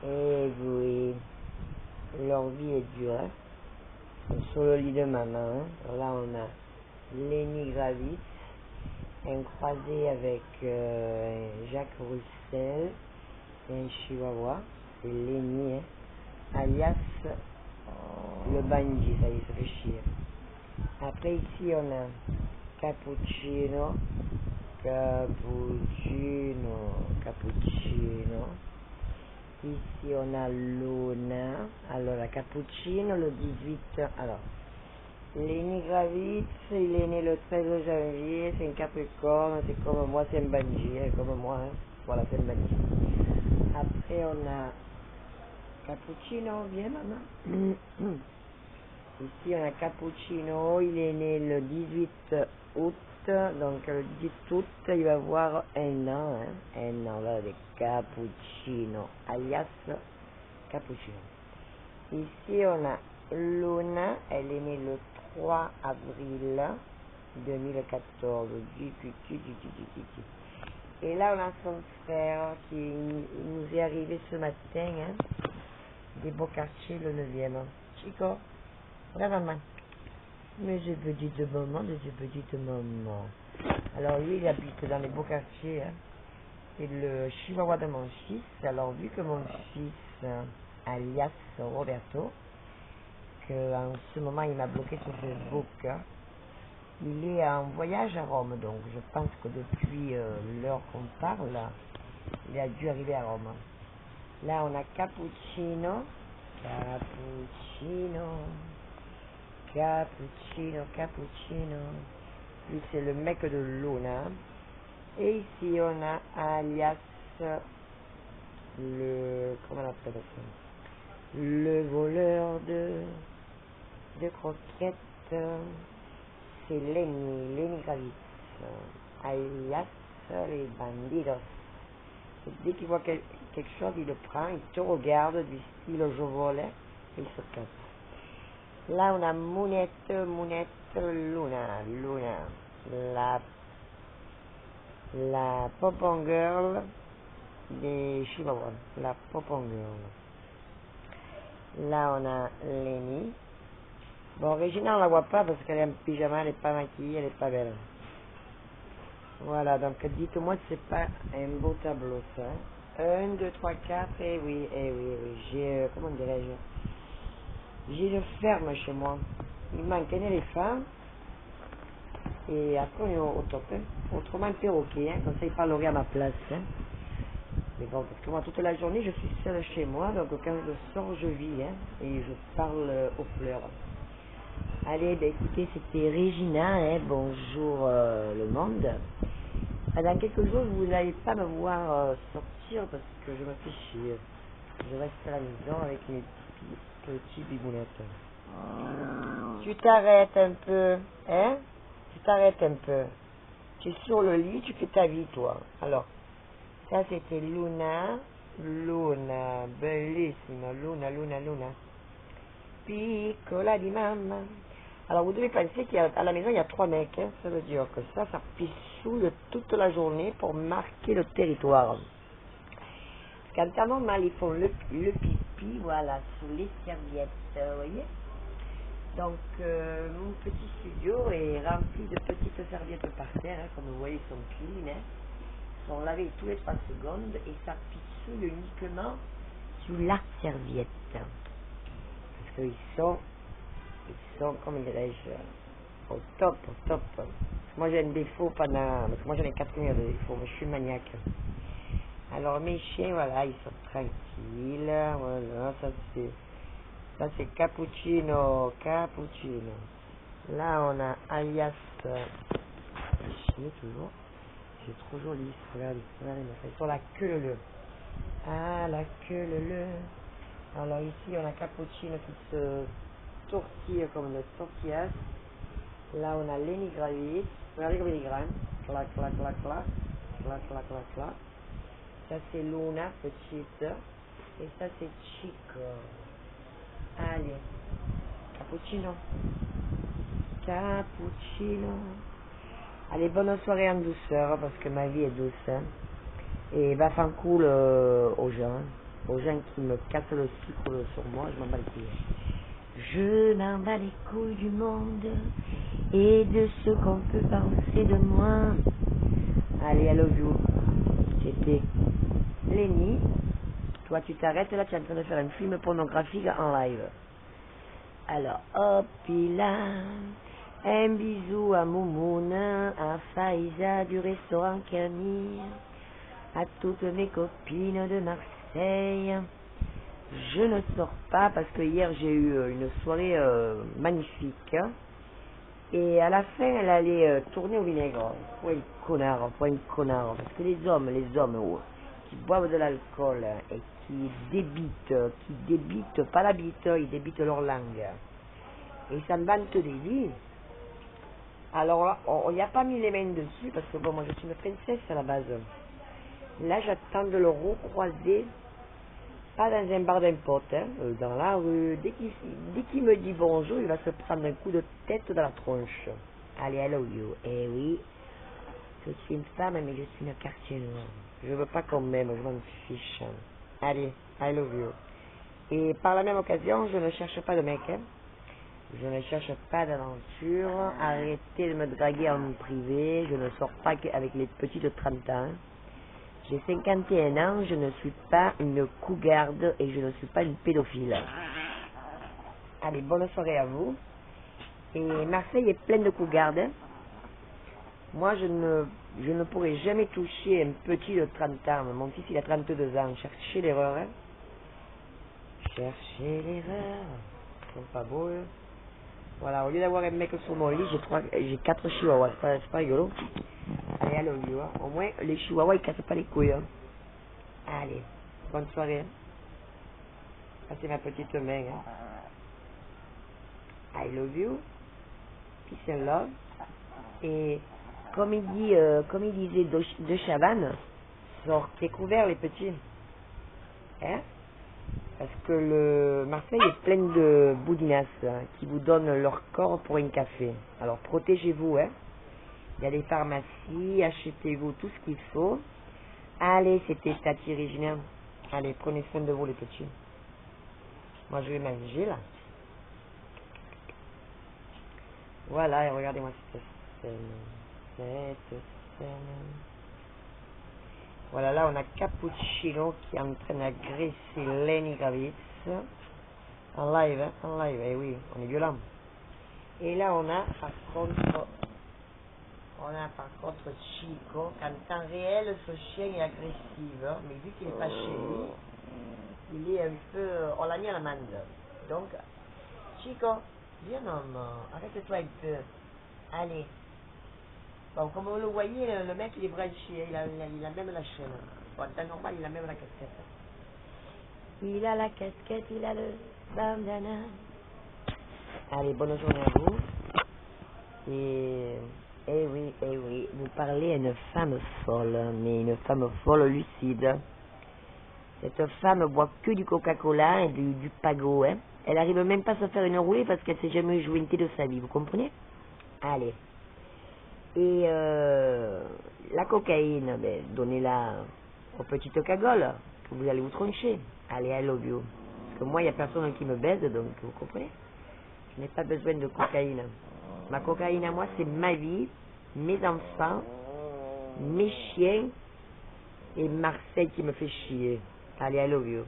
Et oui, leur vie est dure, hein. Sur le lit de maman, hein. Là on a Lenny Kravitz, un croisé avec Jacques Roussel et un chihuahua, c'est Lenny, hein, alias le bandit, ça y est, ça fait chier. Après ici on a Cappuccino, Cappuccino. Ici on a Luna. Alors la Cappuccino le 18. Alors Lenny Kravitz, il est né le 13 janvier, c'est un Capricorne, c'est comme moi, c'est un bandit, hein, comme moi, hein. Voilà, c'est un bandit. Après on a Cappuccino, viens maman. Ici on a Cappuccino, il est né le 18 août, donc le 18 août il va avoir un an, hein, un an, là, de Cappuccino, alias Cappuccino. Ici on a Luna, elle est née le 3 avril 2014. Et là on a son frère qui nous est arrivé ce matin, hein, des Beaux-Quartiers, le 9e. Chico, regarde maman. Mais je veux dire de maman, Alors lui il habite dans les Beaux-Quartiers, hein. C'est le chihuahua de mon fils. Alors vu que mon fils, alias Roberto, en ce moment il m'a bloqué sur Facebook, hein, il est en voyage à Rome, donc je pense que depuis l'heure qu'on parle, il a dû arriver à Rome. Là on a Cappuccino, lui c'est le mec de Luna. Et ici on a alias comment on appelle ça, le voleur de croquettes, c'est Lenny Kravitz, alias les bandidos. Et dès qu'il voit quelque chose, il le prend, il te regarde du style je volais, il se casse. Là on a Mounette, Luna, la Popon Girl des Chihuahuas, la Popon Girl. Là on a Lenny. Bon, Regina on la voit pas parce qu'elle est en pyjama, elle est pas maquillée, elle est pas belle. Voilà, donc dites-moi si c'est pas un beau tableau ça. 1, 2, 3, 4, et oui, j'ai, comment dirais-je, j'ai une ferme chez moi. Il manque un éléphant, et après on est au top, hein. Autrement un perroquet, hein. Comme ça il parlerait à ma place, hein. Mais bon, parce que moi toute la journée je suis seule chez moi, donc quand je sors je vis, hein, et je parle aux fleurs. Allez, ben écoutez, c'était Regina, hein. Bonjour le monde. Dans quelques jours, vous n'allez pas me voir sortir parce que je me fais chier. Je reste à la maison avec mes petits bibounettes. Tu t'arrêtes un peu, hein? Tu t'arrêtes un peu. Tu es sur le lit, tu fais ta vie, toi. Alors, ça c'était Luna, bellissima, Luna. Piccola di mamma. Alors vous devez penser qu'à la maison il y a 3 mecs, hein. Ça veut dire que ça pissoule toute la journée pour marquer le territoire. Parce qu'en temps normal ils font le pipi, voilà, sous les serviettes, vous voyez. Donc mon petit studio est rempli de petites serviettes par terre, hein, comme vous voyez ils sont clean, hein. Ils sont lavés tous les 3 secondes et ça pissoule uniquement sous la serviette. Parce qu'ils sont, comment dirais-je, au top. Moi j'ai un défaut parce que moi j'en ai 4 millions de défauts, mais je suis maniaque. Alors mes chiens, voilà, ils sont tranquilles, voilà, ça c'est Cappuccino. Là on a alias, chien toujours, c'est trop joli, regardez, ils sont la queue leu. Ah, la queue leu. Alors ici on a Cappuccino qui se tortille comme le tortillas. Là on a Lenny Kravitz, regardez comme il est grand, clac. Ça c'est Luna, petite, et ça c'est Chico. Allez, Cappuccino. Allez, bonne soirée en douceur, parce que ma vie est douce, hein. Et va faire cool aux gens. aux gens qui me cassent le sucre sur moi, je m'en bats les couilles. Je m'en bats les couilles du monde et de ce qu'on peut penser de moi. Allez, I love you. C'était Lenny. Toi, tu t'arrêtes là, tu es en train de faire un film pornographique en live. Alors, hop, là. Un bisou à Moumoune, à Faïza du restaurant Camille, à toutes mes copines de Marseille. Je ne sors pas parce que hier j'ai eu une soirée magnifique. Et à la fin, elle allait tourner au vinaigre. Pour un connard. Parce que les hommes qui boivent de l'alcool et qui débitent, pas la bite, ils débitent leur langue. Et ils s'en vantent des vies. Alors là, on n'y a pas mis les mains dessus parce que bon, moi je suis une princesse à la base. Là, j'attends de le recroiser, pas dans un bar d'un pote, hein, dans la rue. Dès qu'il me dit bonjour, il va se prendre un coup de tête dans la tronche. Allez, I love you. Eh oui, je suis une femme, mais je suis une quartier noir. Je veux pas qu'on m'aime, je m'en fiche. Allez, I love you. Et par la même occasion, je ne cherche pas de mec, hein. Je ne cherche pas d'aventure, arrêtez de me draguer en privé, je ne sors pas avec les petits de 30 ans. J'ai 51 ans, je ne suis pas une cougarde et je ne suis pas une pédophile. Allez, bonne soirée à vous. Et Marseille est pleine de cougardes. Moi, je ne pourrai jamais toucher un petit de 30 ans. Mon fils, il a 32 ans. Cherchez l'erreur, hein. Cherchez l'erreur. Ils sont pas beaux, hein. Voilà, au lieu d'avoir un mec sur mon lit, j'ai 4 chihuahuas, c'est pas rigolo. Allez, allons, hein. Au moins, les chihuahuas, ils cassent pas les couilles. Hein. Allez, bonne soirée. Ça, c'est ma petite main. Hein. I love you. Peace and love. Et comme il disait de Chavannes, sortez couverts les petits. Hein? Parce que le Marseille est plein de boudinasses hein, qui vous donnent leur corps pour un café. Alors protégez-vous, hein. Il y a des pharmacies, achetez-vous tout ce qu'il faut. Allez, c'était Tati Regina. Allez, prenez soin de vous les petits. Moi je vais manger là. Voilà, et regardez-moi cette scène. Voilà, là on a Cappuccino qui est en train d'agresser Lenny Kravitz. En live, hein, en live, eh oui, on est violent. Et là on a par contre Chico, qu'en temps réel ce chien est agressif, hein, mais vu qu'il n'est pas chez lui, il est un peu, on l'a mis à l'amende. Donc, Chico, viens homme, arrête-toi un peu, allez. Bon, comme vous le voyez, le mec il est branché, il a même la chaîne. Bon, en temps normal, il a même la casquette. Il a la casquette, il a le bandana. Allez, bonne journée à vous. Et oui, vous parlez à une femme folle, mais une femme folle lucide. Cette femme boit que du Coca-Cola et du Pago, hein. Elle arrive même pas à se faire une rouée parce qu'elle s'est jamais joué une thé de sa vie, vous comprenez? Allez. Et la cocaïne, ben, donnez-la aux petites cagoles, que vous allez vous troncher. Allez, I love you. Parce que moi, il n'y a personne qui me baise, donc vous comprenez? Je n'ai pas besoin de cocaïne. Ma cocaïne à moi, c'est ma vie, mes enfants, mes chiens et Marseille qui me fait chier. Allez, I love you.